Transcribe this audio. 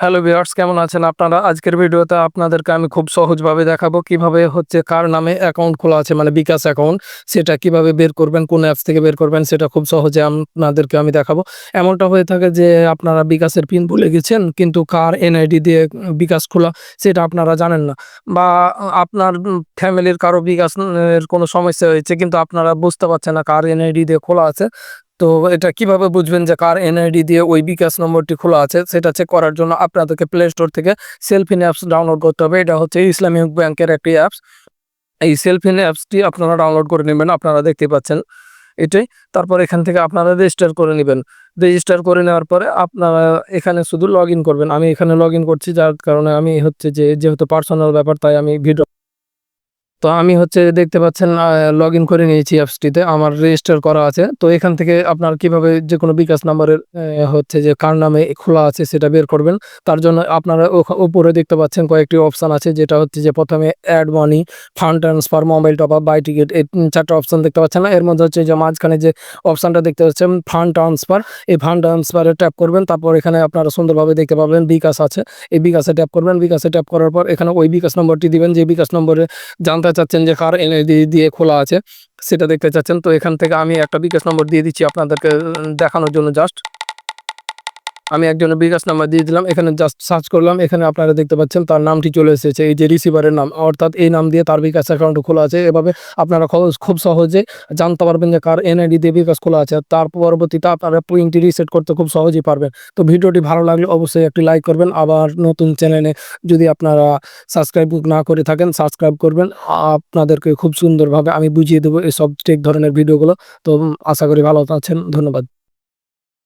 Hello viewers, কেমন আছেন আপনারা? আজকের ভিডিওতে আপনাদেরকে আমি খুব সহজভাবে দেখাবো কিভাবে হচ্ছে কার নামে অ্যাকাউন্ট খোলা আছে মানে বিকাশ অ্যাকাউন্ট, সেটা কিভাবে বের করবেন, কোন অ্যাপস থেকে বের করবেন সেটা খুব সহজে আপনাদেরকে আমি দেখাবো। এমনটা হয়ে থাকে যে আপনারা বিকাশের পিন ভুলে গেছেন কিন্তু কার এনআইডি দিয়ে বিকাশ খোলা সেটা আপনারা জানেন না, বা আপনার ফ্যামিলির কারো বিকাশ এর কোনো সমস্যা হয়েছে কিন্তু আপনারা বুঝতে পারছেন না কার এনআইডি দিয়ে খোলা আছে। তো এটা কিভাবে বুঝবেন যে কার এনআইডি দিয়ে ওই বিকাশ নম্বরটি খোলা আছে? সেটা চেক করার জন্য আপনাদেরকে প্লে স্টোর থেকে সেলফিন অ্যাপস ডাউনলোড করতে হবে। এটা হচ্ছে ইসলামিক ব্যাংকের একটি অ্যাপস। এই সেলফিন অ্যাপসটি আপনারা ডাউনলোড করে নেবেন, আপনারা দেখতে পাচ্ছেন এটাই। তারপর এখান থেকে আপনারা রেজিস্টার করে নেবেন। রেজিস্টার করে নেওয়ার পরে আপনারা এখানে শুধু লগ ইন করবেন। আমি এখানে লগ ইন করছি, যার কারণে আমি হচ্ছে যে যেহেতু পার্সোনাল ব্যাপার তাই আমি ভিডিও তো আমি হচ্ছে দেখতে পাচ্ছেন লগইন করে নিয়েছি অ্যাপসটিতে। আমার রেজিস্টার করা আছে। তো এখান থেকে আপনারা কিভাবে যেকোনো বিকাশ নাম্বারের হচ্ছে যে কার নামে খোলা আছে সেটা বের করবেন। তার জন্য আপনারা উপরে দেখতে পাচ্ছেন কয়েকটি অপশন আছে, যেটা হচ্ছে যে প্রথমে add money, fund transfer, mobile top up, buy ticket, এই ৪ টা অপশন দেখতে পাচ্ছেন না? এর মধ্যে হচ্ছে যে মাঝখানে যে অপশনটা দেখতে পাচ্ছেন ফান্ড ট্রান্সফার, এই ফান্ড ট্রান্সফারে ট্যাপ করবেন। তারপর এখানে আপনারা সুন্দরভাবে দেখতে পাবেন বিকাশ আছে। এই বিকাশে ট্যাপ করবেন। বিকাশে ট্যাপ করার পর এখানে ওই বিকাশ নম্বরটি দিবেন যে বিকাশ নম্বরে জানতে চাচ্ছেন যে কার এনআইডি দিয়ে খোলা আছে সেটা দেখতে চাচ্ছেন। তো এখান থেকে আমি একটা বিকাশ নম্বর দিয়ে দিচ্ছি আপনাদেরকে দেখানোর জন্য। জাস্ট আমি একজনের বিকাশ নাম্বার দিয়ে দিলাম। এখানে জাস্ট সার্চ করলাম, এখানে আপনারা দেখতে পাচ্ছেন তার নামটি চলে এসেছে, এই যে রিসিভারের নাম, অর্থাৎ এই নাম দিয়ে তার বিকাশ অ্যাকাউন্ট খোলা আছে। এভাবে আপনারা খুব সহজে জানতে পারবেন যে কার এনআইডি দিয়ে বিকাশ খোলা আছে। তার পরবর্তীতে আপনারা পিনটি রিসেট করতে খুব সহজেই পারবেন। তো ভিডিওটি ভালো লাগলে অবশ্যই একটি লাইক করবেন। আবার নতুন চ্যানেলে যদি আপনারা সাবস্ক্রাইব না করে থাকেন সাবস্ক্রাইব করবেন। আপনাদেরকে খুব সুন্দরভাবে আমি বুঝিয়ে দেবো এসব টেক ধরনের ভিডিওগুলো। তো আশা করি ভালো আছেন। ধন্যবাদ।